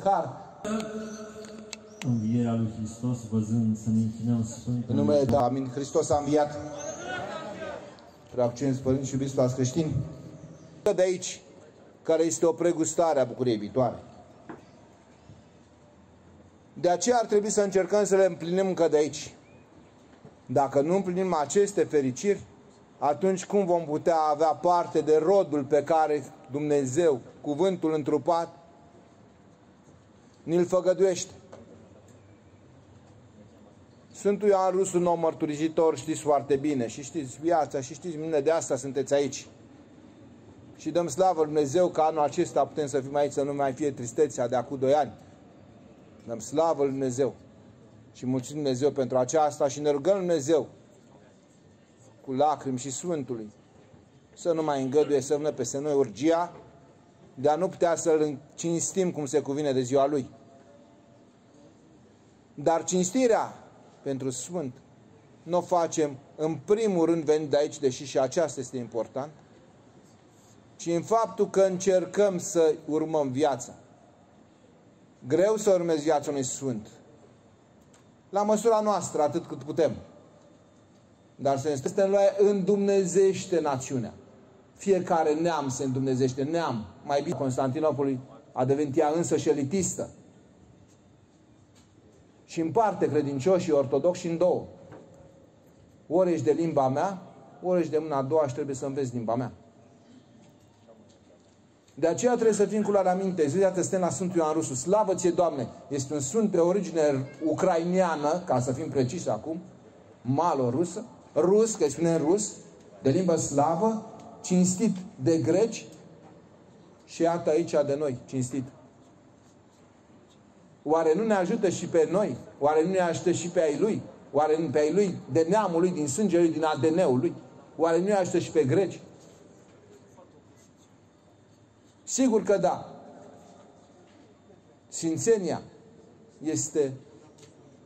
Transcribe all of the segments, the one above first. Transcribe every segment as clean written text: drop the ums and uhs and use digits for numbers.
măcar învierea lui Hristos, văzând să ne închinăm Sfântul. În numele Tău, amin. Hristos a înviat. Preaccenți, părinți și iubiți frați creștini, de aici, care este o pregustare a bucuriei viitoare. De aceea ar trebui să încercăm să le împlinim încă de aici. Dacă nu împlinim aceste fericiri, atunci cum vom putea avea parte de rodul pe care Dumnezeu, cuvântul întrupat, ni-l făgăduiește? Sfântul Ioan Rus, un om mărturisitor, știți foarte bine, și știți viața, și știți mine, de asta sunteți aici. Și dăm slavă lui Dumnezeu că anul acesta putem să fim aici, să nu mai fie tristețea de acum 2 ani. Dăm slavă lui Dumnezeu și mulțumim Dumnezeu pentru aceasta și ne rugăm lui Dumnezeu cu lacrimi și Sfântului să nu mai îngăduie să vină peste noi urgia de a nu putea să-L cinstim cum se cuvine de ziua Lui. Dar cinstirea pentru Sfânt nu o facem în primul rând venind de aici, deși și aceasta este important, ci în faptul că încercăm să urmăm viața. Greu să urmezi viața unui Sfânt. La măsura noastră, atât cât putem. Dar să ne îndumnezește națiunea. Fiecare neam se îndumnezește. Neam. Mai bine Constantinopolului a devenit ea însă și elitistă. Și împarte credincioșii ortodoxi în două. Ori ești de limba mea, ori ești de mâna a doua și trebuie să înveți limba mea. De aceea trebuie să fim cu luarea minte. Iată, suntem la Sfântul Ioan Rusu. Slavă ție, Doamne! Este un sfânt pe origine ucraineană, ca să fim preciși acum, malo-rusă, rus, că îi spunem rus, de limbă slavă, cinstit de greci și iată aici de noi, cinstit. Oare nu ne ajută și pe noi? Oare nu ne ajută și pe ai lui? Oare nu pe ai lui, de neamul lui, din sângele lui, din ADN-ul lui? Oare nu ne ajută și pe greci? Sigur că da. Sfințenia este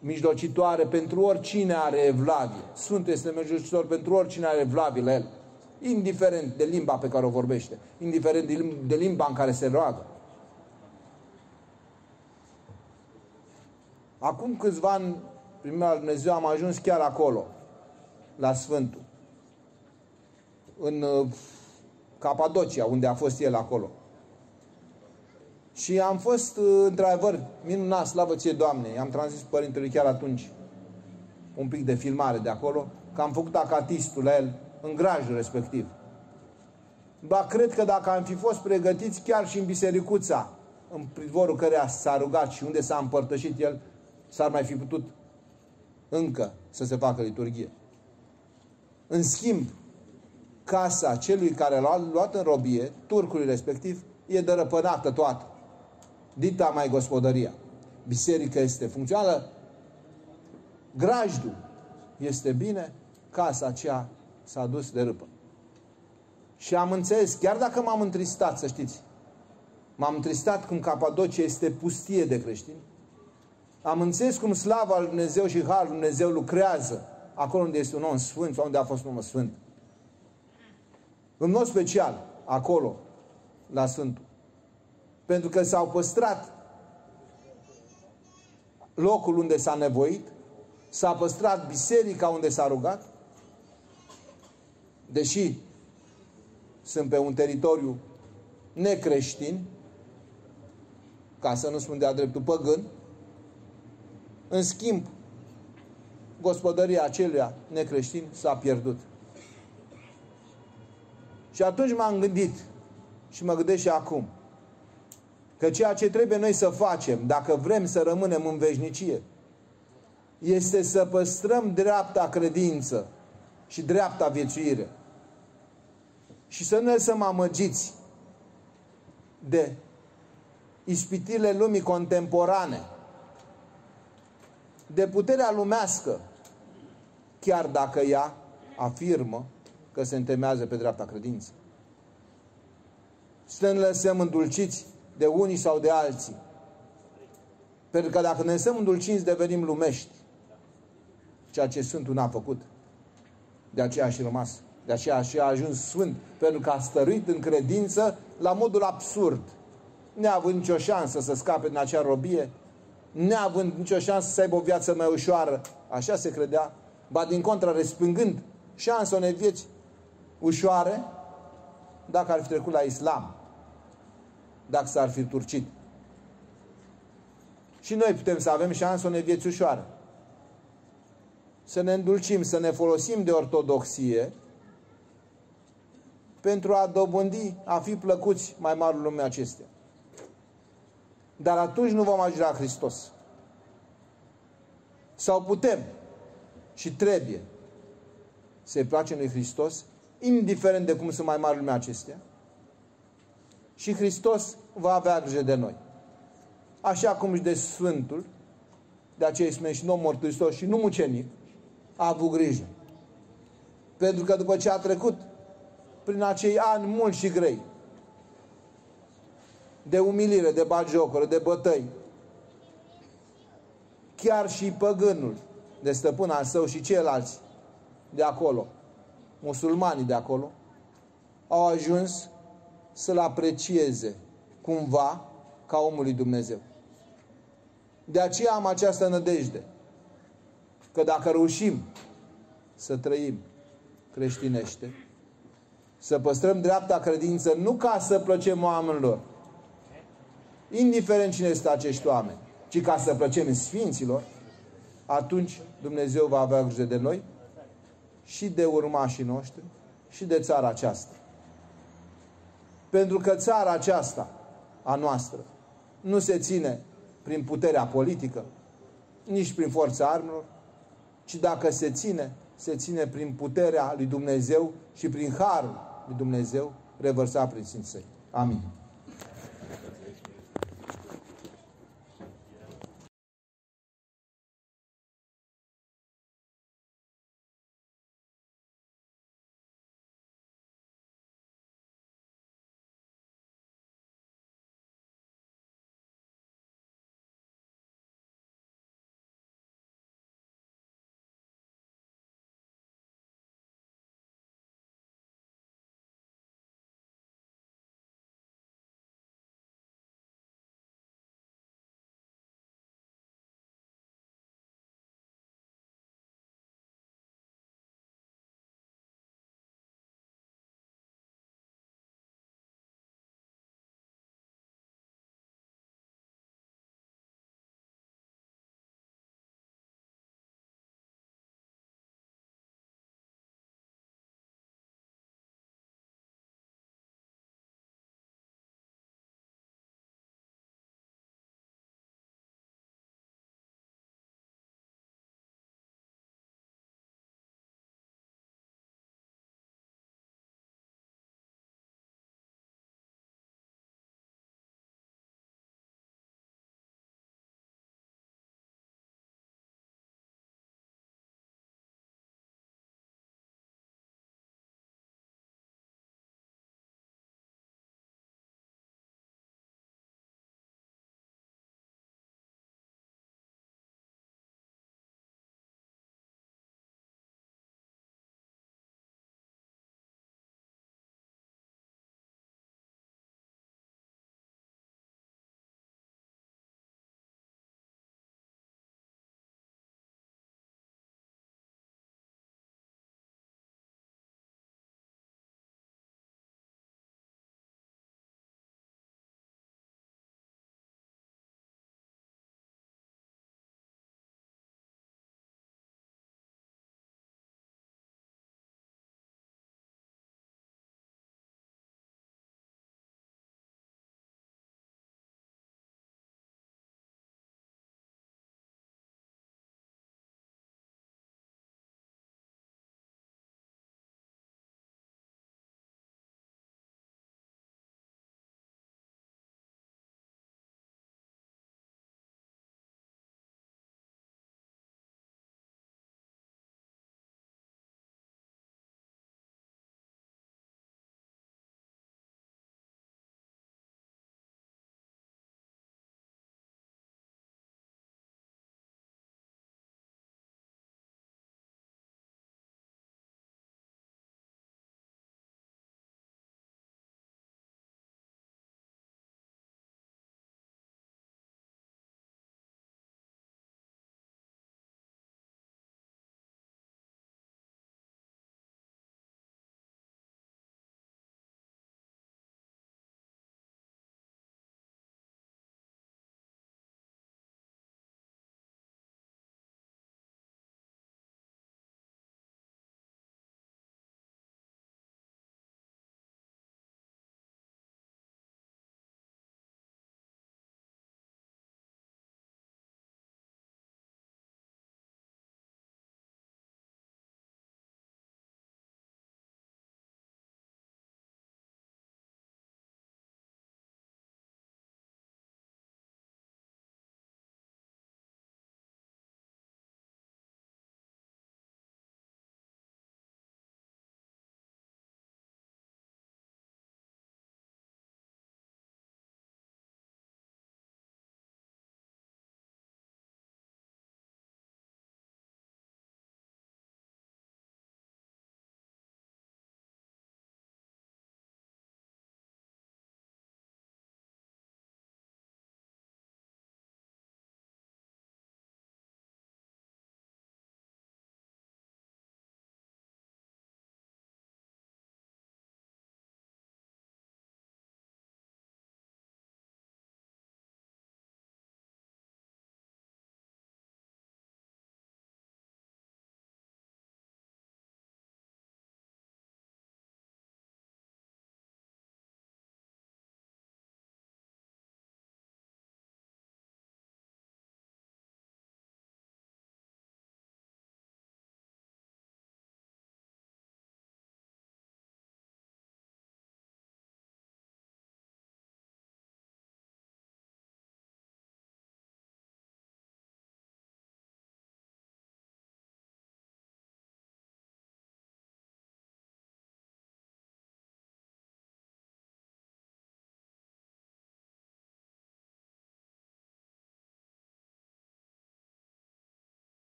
mijlocitoare pentru oricine are evlavie. Sfântul este mijlocitor pentru oricine are evlavie la el. Indiferent de limba pe care o vorbește. Indiferent de limba în care se roagă. Acum câțiva ani, prin mâna lui Dumnezeu, am ajuns chiar acolo, la Sfântul. În Capadocia, unde a fost el acolo. Și am fost, într-adevăr, minunat, slavă ție, Doamne. I-am transmis părintelui chiar atunci un pic de filmare de acolo, că am făcut acatistul la el în grajul respectiv. Ba, cred că dacă am fi fost pregătiți chiar și în bisericuța, în pridvorul căreia s-a rugat și unde s-a împărtășit el, s-ar mai fi putut încă să se facă liturghie. În schimb, casa celui care l-a luat în robie, turcului respectiv, e dărăpânată toată. Dita mai gospodăria. Biserica este funcțională, grajdul este bine, casa aceea s-a dus de râpă. Și am înțeles, chiar dacă m-am întristat, să știți, m-am întristat cum Capadocia este pustie de creștini, am înțeles cum slava lui Dumnezeu și harul lui Dumnezeu lucrează acolo unde este un om sfânt sau unde a fost un om sfânt. În mod special, acolo, la Sfântul. Pentru că s-au păstrat locul unde s-a nevoit, s-a păstrat biserica unde s-a rugat, deși sunt pe un teritoriu necreștin, ca să nu spun de-a dreptul păgân. În schimb, gospodăria aceluia necreștin s-a pierdut. Și atunci m-am gândit și mă gândesc și acum că ceea ce trebuie noi să facem, dacă vrem să rămânem în veșnicie, este să păstrăm dreapta credință și dreapta viețuire. Și să nu ne lăsăm amăgiți de ispitirile lumii contemporane, de puterea lumească, chiar dacă ea afirmă că se întemeiază pe dreapta credință. Să ne lăsăm îndulciți de unii sau de alții. Pentru că dacă ne lăsăm îndulciți, devenim lumești. Ceea ce Sfântul n-a făcut. De aceea a și rămas. De aceea și a ajuns sfânt. Pentru că a stăruit în credință la modul absurd. neavând nicio șansă să scape din acea robie, neavând nicio șansă să aibă o viață mai ușoară, așa se credea, ba din contră respingând șansa unei vieți ușoare, dacă ar fi trecut la islam, dacă s-ar fi turcit. Și noi putem să avem șansa unei vieți ușoare. Să ne îndulcim, să ne folosim de ortodoxie pentru a dobândi, a fi plăcuți mai mari în lumea acestea. Dar atunci nu vom ajunge la Hristos. Sau putem și trebuie să-i placem lui Hristos, indiferent de cum sunt mai mari lumea acestea, și Hristos va avea grijă de noi. Așa cum și de Sfântul, de aceea îi spune și nu mărturisitor și nu mucenic, a avut grijă. Pentru că după ce a trecut prin acei ani mulți și grei, de umilire, de batjocură, de bătăi, chiar și păgânul de stăpân al său și ceilalți de acolo, musulmanii de acolo, au ajuns să-l aprecieze cumva ca omul lui Dumnezeu. De aceea am această nădejde că dacă reușim să trăim creștinește, să păstrăm dreapta credință, nu ca să plăcem oamenilor, indiferent cine este acești oameni, ci ca să plăcem Sfinților, atunci Dumnezeu va avea grijă de noi și de urmașii noștri și de țara aceasta. Pentru că țara aceasta a noastră nu se ține prin puterea politică, nici prin forța armelor, ci dacă se ține prin puterea lui Dumnezeu și prin harul lui Dumnezeu revărsat prin Sfinții Săi. Amin.